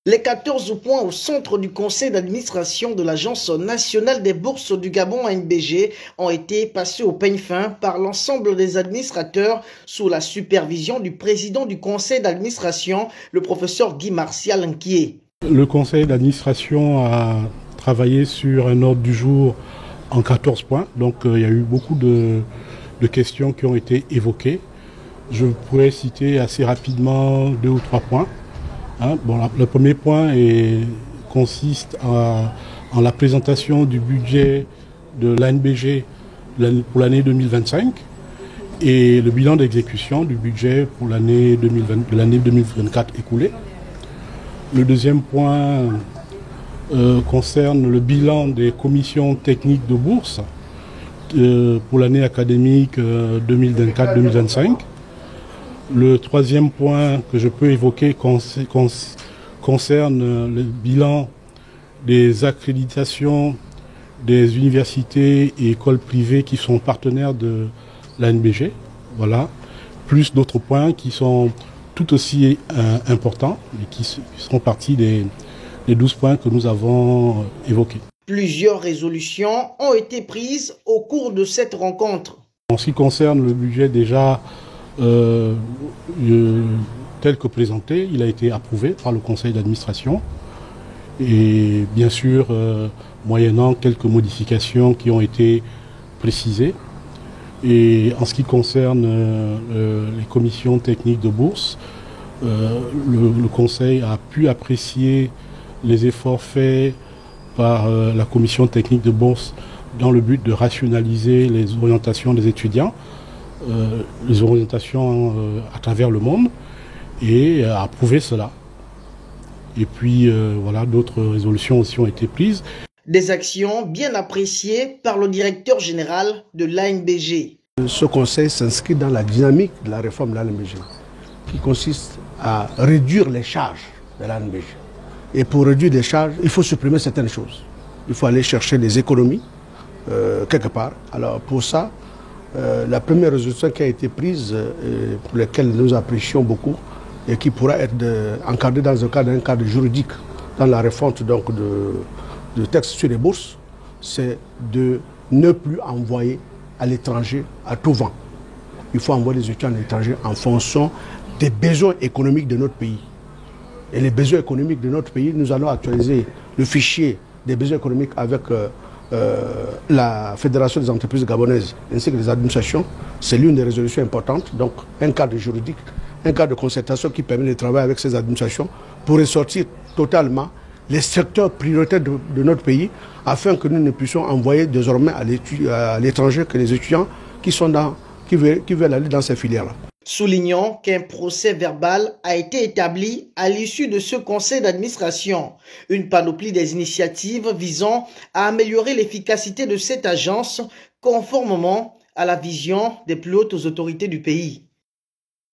Les 14 points au centre du conseil d'administration de l'Agence nationale des bourses du Gabon ANBG ont été passés au peigne fin par l'ensemble des administrateurs sous la supervision du président du conseil d'administration, le professeur Guy Martial Nkié. Le conseil d'administration a travaillé sur un ordre du jour en 14 points, donc il y a eu beaucoup de questions qui ont été évoquées. Je pourrais citer assez rapidement 2 ou 3 points. Le premier point consiste en la présentation du budget de l'ANBG pour l'année 2025 et le bilan d'exécution du budget pour l'année 2024 écoulée. Le deuxième point concerne le bilan des commissions techniques de bourse pour l'année académique 2024-2025. Le troisième point que je peux évoquer concerne le bilan des accréditations des universités et écoles privées qui sont partenaires de l'ANBG. Voilà. Plus d'autres points qui sont tout aussi importants et qui seront partie des 12 points que nous avons évoqués. Plusieurs résolutions ont été prises au cours de cette rencontre. En ce qui concerne le budget déjà tel que présenté, il a été approuvé par le conseil d'administration et bien sûr moyennant quelques modifications qui ont été précisées. Et en ce qui concerne les commissions techniques de bourse, le conseil a pu apprécier les efforts faits par la commission technique de bourse dans le but de rationaliser les orientations des étudiants, les orientations à travers le monde, et a approuvé cela. Et puis voilà, d'autres résolutions aussi ont été prises. Des actions bien appréciées par le directeur général de l'ANBG. Ce conseil s'inscrit dans la dynamique de la réforme de l'ANBG, qui consiste à réduire les charges de l'ANBG. Et pour réduire les charges, il faut supprimer certaines choses. Il faut aller chercher des économies quelque part. Alors pour ça, la première résolution qui a été prise, pour laquelle nous apprécions beaucoup, et qui pourra être encadrée dans un cadre juridique, dans la refonte donc de textes sur les bourses, c'est de ne plus envoyer à l'étranger à tout vent. Il faut envoyer les étudiants à l'étranger en fonction des besoins économiques de notre pays. Et les besoins économiques de notre pays, nous allons actualiser le fichier des besoins économiques avec la Fédération des entreprises gabonaises ainsi que les administrations. C'est l'une des résolutions importantes, donc un cadre juridique, un cadre de concertation qui permet de travailler avec ces administrations pour ressortir totalement les secteurs prioritaires de notre pays afin que nous ne puissions envoyer désormais à l'étranger que les étudiants qui veulent aller dans ces filières-là. Soulignons qu'un procès verbal a été établi à l'issue de ce conseil d'administration. Une panoplie des initiatives visant à améliorer l'efficacité de cette agence conformément à la vision des plus hautes autorités du pays.